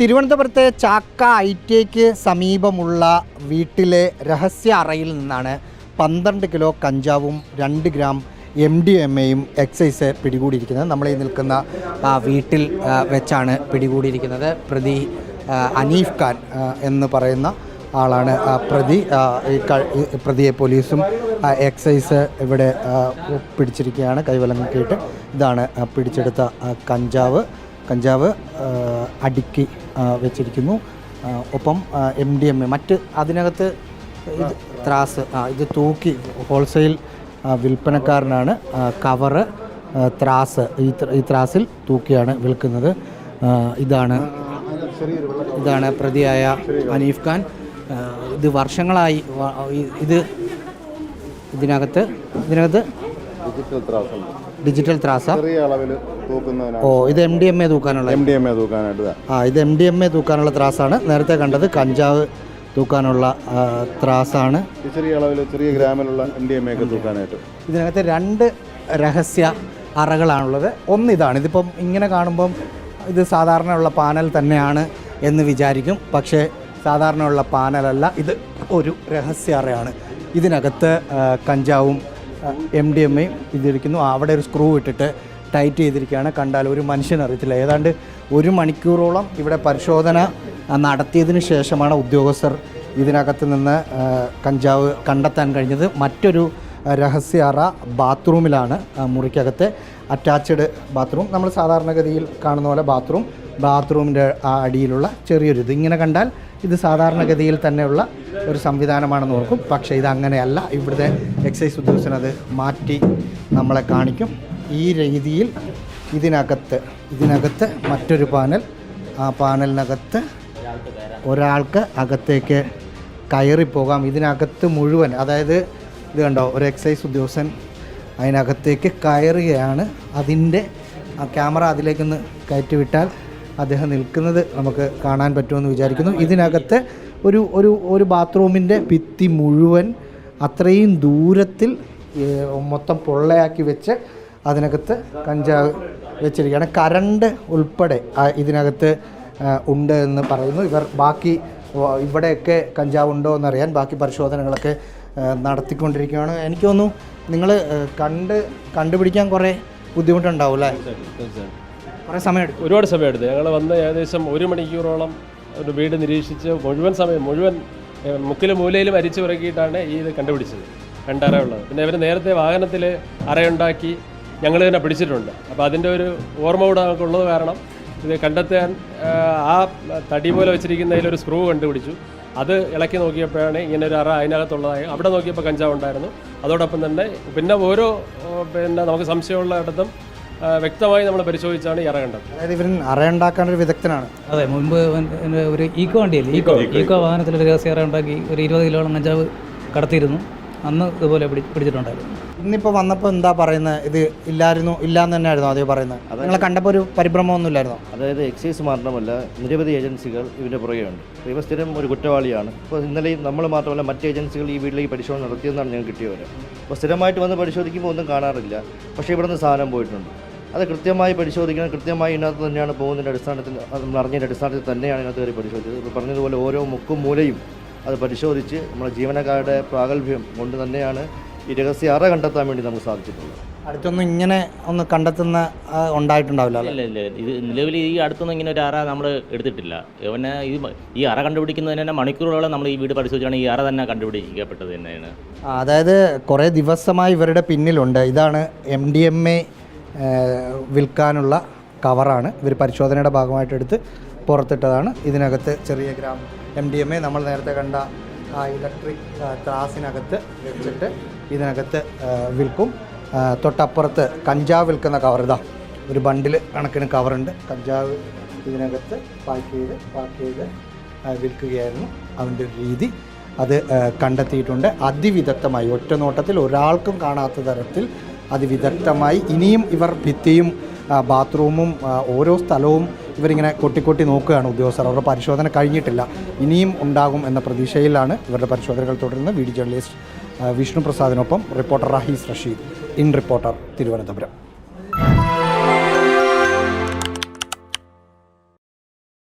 തിരുവനന്തപുരത്തെ ചാക്ക ഐറ്റിക്ക് സമീപമുള്ള വീട്ടിലെ രഹസ്യ അറയിൽ നിന്നാണ് 12 കിലോ കഞ്ചാവും 2 ഗ്രാം MDMAയും എക്സൈസ് പിടികൂടിയിരിക്കുന്നത്. നമ്മളീ നിൽക്കുന്ന വീട്ടിൽ വെച്ചാണ് പിടികൂടിയിരിക്കുന്നത്. പ്രതി അനീഫ് ഖാൻ എന്ന് പറയുന്ന ആളാണ് പ്രതി. പ്രതിയെ പോലീസും എക്സൈസ് ഇവിടെ പിടിച്ചിരിക്കുകയാണ്. കൈവലങ്ങേറ്റ് ഇതാണ് പിടിച്ചെടുത്ത കഞ്ചാവ് അടുക്കി വെച്ചിരിക്കുന്നു. ഒപ്പം MDMA മറ്റ് അതിനകത്ത് ത്രാസ് ഇത് തൂക്കി ഹോൾസെയിൽ വിൽപ്പനക്കാരനാണ്. കവറ് ത്രാസ് ഈ ത്രാസിൽ തൂക്കിയാണ് വിൽക്കുന്നത്. ഇതാണ് പ്രതിയായ അനീഫ് ഖാൻ. ഇത് വർഷങ്ങളായി ഇതിനകത്ത് ഡിജിറ്റൽ ത്രാസ. ഇത് MDMA തൂക്കാനായിട്ട്. ഇത് MDMA തൂക്കാനുള്ള ത്രാസാണ്. നേരത്തെ കണ്ടത് കഞ്ചാവ് തൂക്കാനുള്ള ത്രാസാണ്. ചെറിയ ഗ്രാമിലുള്ള MDMA ഒക്കെ തൂക്കാനായിട്ട്. ഇതിനകത്ത് 2 രഹസ്യ അറകളാണുള്ളത്. ഒന്നിതാണ്. ഇതിപ്പം ഇങ്ങനെ കാണുമ്പം ഇത് സാധാരണയുള്ള പാനൽ തന്നെയാണ് എന്ന് വിചാരിക്കും. പക്ഷേ സാധാരണയുള്ള പാനലല്ല, ഇത് ഒരു രഹസ്യ അറയാണ്. ഇതിനകത്ത് കഞ്ചാവും MDMAയും ഇതിരിക്കുന്നു. അവിടെ ഒരു സ്ക്രൂ ഇട്ടിട്ട് ടൈറ്റ് ചെയ്തിരിക്കുകയാണ്. കണ്ടാൽ ഒരു മനുഷ്യനറിയത്തില്ല. ഏതാണ്ട് 1 മണിക്കൂറോളം ഇവിടെ പരിശോധന നടത്തിയതിന് ശേഷമാണ് ഉദ്യോഗസ്ഥർ ഇതിനകത്ത് നിന്ന് കഞ്ചാവ് കണ്ടെത്താൻ കഴിഞ്ഞത്. മറ്റൊരു രഹസ്യ അറ ബാത്റൂമിലാണ്. മുറിക്കകത്തെ അറ്റാച്ച്ഡ് ബാത്റൂം, നമ്മൾ സാധാരണഗതിയിൽ കാണുന്ന പോലെ ബാത്റൂമിൻ്റെ അടിയിലുള്ള ചെറിയൊരു ഇങ്ങനെ കണ്ടാൽ ഇത് സാധാരണഗതിയിൽ തന്നെയുള്ള ഒരു സംവിധാനമാണെന്ന് ഓർക്കും. പക്ഷേ ഇതങ്ങനെയല്ല. ഇവിടുത്തെ എക്സൈസ് ഉദ്യോഗസ്ഥനത് മാറ്റി നമ്മളെ കാണിക്കും. ഈ രീതിയിൽ ഇതിനകത്ത് മറ്റൊരു പാനൽ, ആ പാനലിനകത്ത് ഒരാൾക്ക് അകത്തേക്ക് കയറിപ്പോകാം. ഇതിനകത്ത് മുഴുവൻ, അതായത് ഇത് കണ്ടോ, ഒരു എക്സൈസ് ഉദ്യോഗസ്ഥൻ അതിനകത്തേക്ക് കയറുകയാണ്. അതിൻ്റെ ക്യാമറ അതിലേക്കൊന്ന് കയറ്റിവിട്ടാൽ അദ്ദേഹം നിൽക്കുന്നത് നമുക്ക് കാണാൻ പറ്റുമെന്ന് വിചാരിക്കുന്നു. ഇതിനകത്ത് ഒരു ബാത്റൂമിൻ്റെ ഭിത്തി മുഴുവൻ അത്രയും ദൂരത്തിൽ മൊത്തം പൊള്ളയാക്കി വെച്ച് അതിനകത്ത് കഞ്ചാവ് വെച്ചിരിക്കുകയാണ്. കറണ്ട് ഉൾപ്പെടെ ഇതിനകത്ത് ഉണ്ട് എന്ന് പറയുന്നു. ബാക്കി ഇവിടെയൊക്കെ കഞ്ചാവ് ഉണ്ടോ എന്നറിയാൻ ബാക്കി പരിശോധനകളൊക്കെ നടത്തിക്കൊണ്ടിരിക്കുകയാണ്. എനിക്ക് തോന്നുന്നു നിങ്ങൾ കണ്ടുപിടിക്കാൻ കുറേ ബുദ്ധിമുട്ടുണ്ടാവും അല്ലേ? കുറേ സമയമെടുക്കും. ഒരുപാട് സമയമെടുത്തു. ഞങ്ങൾ വന്ന് ഏകദേശം 1 മണിക്കൂറോളം ഒരു വീട് നിരീക്ഷിച്ച് മുഴുവൻ മുക്കിലും മൂലയിലും അരിച്ചു ഉറക്കിയിട്ടാണ് ഇത് കണ്ടുപിടിച്ചത്. 2 അറ ഉള്ളത്. പിന്നെ ഇവർ നേരത്തെ വാഹനത്തിൽ അറയുണ്ടാക്കി ഞങ്ങൾ തന്നെ പിടിച്ചിട്ടുണ്ട്. അപ്പോൾ അതിൻ്റെ ഒരു ഓർമ്മ കൂടെ നമുക്കുള്ളത് കാരണം ഇത് കണ്ടെത്താൻ ആ തടി പോലെ വെച്ചിരിക്കുന്നതിലൊരു സ്ക്രൂ കണ്ടുപിടിച്ചു. അത് ഇളക്കി നോക്കിയപ്പോഴാണ് ഇങ്ങനെ ഒരു അറ അതിനകത്തുള്ളതായി. അവിടെ നോക്കിയപ്പോൾ കഞ്ചാവ് ഉണ്ടായിരുന്നു. അതോടൊപ്പം തന്നെ പിന്നെ നമുക്ക് സംശയമുള്ള ഇടത്തും വ്യക്തമായി നമ്മൾ പരിശോധിച്ചാണ് ഈ അറ കണ്ടത്. അതായത് ഇവർ അറയുണ്ടാക്കാനൊരു വിദഗ്ധനാണ്. അതെ, മുൻപ് ഒരു ഈക്കോ വണ്ടിയല്ലേ, ഈക്കോ വാഹനത്തിലൊരു രഹസ്യ അറ ഉണ്ടാക്കി ഒരു 20 കിലോളം കഞ്ചാവ് കടത്തിയിരുന്നു. അന്ന് ഇതുപോലെ പിടിച്ചിട്ടുണ്ടായിരുന്നു. ഇന്നിപ്പോൾ വന്നപ്പോൾ എന്താ പറയുന്നത്? ഇത് ഇല്ലാന്ന് തന്നെയായിരുന്നു അതേ പറയുന്നത്? നിങ്ങളെ കണ്ടപ്പോൾ ഒരു പരിഭ്രമമൊന്നും ഇല്ലായിരുന്നോ? അതായത് എക്സൈസ് മാത്രമല്ല, നിരവധി ഏജൻസികൾ ഇതിൻ്റെ പുറകെയുണ്ട്. ഇവ സ്ഥിരം ഒരു കുറ്റവാളിയാണ്. ഇപ്പോൾ ഇന്നലെയും നമ്മൾ മാത്രമല്ല മറ്റ് ഏജൻസികൾ ഈ വീട്ടിലേക്ക് പരിശോധന നടത്തിയെന്നാണ് ഞങ്ങൾക്ക് കിട്ടിയവർ. അപ്പോൾ സ്ഥിരമായിട്ട് വന്ന് പരിശോധിക്കുമ്പോൾ ഒന്നും കാണാറില്ല. പക്ഷേ ഇവിടെ നിന്ന് സാധനം പോയിട്ടുണ്ട്. അത് കൃത്യമായി പരിശോധിക്കണം. കൃത്യമായി ഇതിനകത്ത് തന്നെയാണ് പോകുന്നതിൻ്റെ അടിസ്ഥാനത്തിൽ, നമ്മൾ അറിഞ്ഞതിൻ്റെ അടിസ്ഥാനത്തിൽ തന്നെയാണ് ഇതിനകത്ത് കയറി പരിശോധിച്ചത്. ഇപ്പോൾ പറഞ്ഞതുപോലെ ഓരോ മുക്കും മൂലയും അത് പരിശോധിച്ച് നമ്മുടെ ജീവനക്കാരുടെ പ്രാഗൽഭ്യം കൊണ്ട് തന്നെയാണ് ഈ രഹസ്യ അറ കണ്ടെത്താൻ വേണ്ടി നമുക്ക് സാധിച്ചിട്ടുള്ളത്. അടുത്തൊന്നും ഇങ്ങനെ ഒന്ന് കണ്ടെത്തുന്ന ഉണ്ടായിട്ടുണ്ടാവില്ല? ഇല്ല. ഇത് നിലവിൽ ഈ അടുത്തൊന്നും ഇങ്ങനെ ഒരു അറ നമ്മൾ എടുത്തിട്ടില്ല. പിന്നെ ഈ അറ കണ്ടുപിടിക്കുന്നതിന് തന്നെ മണിക്കൂറുകളോളം നമ്മൾ ഈ വീട് പരിശോധിച്ചാണ് ഈ അറ തന്നെ കണ്ടുപിടിക്കപ്പെട്ടത് തന്നെയാണ്. അതായത് കുറേ ദിവസമായി ഇവരുടെ പിന്നിലുണ്ട്. ഇതാണ് MDMA വിൽക്കാനുള്ള കവറാണ്. ഇവർ പരിശോധനയുടെ ഭാഗമായിട്ട് എടുത്ത് പുറത്തിട്ടതാണ്. ഇതിനകത്ത് ചെറിയ ഗ്രാം MDMA നമ്മൾ നേരത്തെ കണ്ട ഇലക്ട്രിക് ത്രാസിനകത്ത് വെച്ചിട്ട് ഇതിനകത്ത് വിൽക്കും. തൊട്ടപ്പുറത്ത് കഞ്ചാവ് വിൽക്കുന്ന കവർ, ഇതാ ഒരു ബണ്ടിൽ കണക്കിന് കവറുണ്ട്. കഞ്ചാവ് ഇതിനകത്ത് പാക്ക് ചെയ്ത് വിൽക്കുകയായിരുന്നു അതിൻ്റെ ഒരു രീതി. അത് കണ്ടെത്തിയിട്ടുണ്ട്. അതിവിദഗ്ധമായി, ഒറ്റ നോട്ടത്തിൽ ഒരാൾക്കും കാണാത്ത തരത്തിൽ അതിവിദഗ്ധമായി. ഇനിയും ഇവർ ഭിത്തിയും ബാത്റൂമും ഓരോ സ്ഥലവും ഇവരിങ്ങനെ കൊട്ടി നോക്കുകയാണ് ഉദ്യോഗസ്ഥർ. അവരുടെ പരിശോധന കഴിഞ്ഞിട്ടില്ല, ഇനിയും ഉണ്ടാകും എന്ന പ്രതീക്ഷയിലാണ് ഇവരുടെ പരിശോധനകൾ തുടരുന്നത്. വീഡിയോ ജേർണലിസ്റ്റ് വിഷ്ണു പ്രസാദിനൊപ്പം reporter Rahees Rasheed, in reporter, Thiruvananthapuram.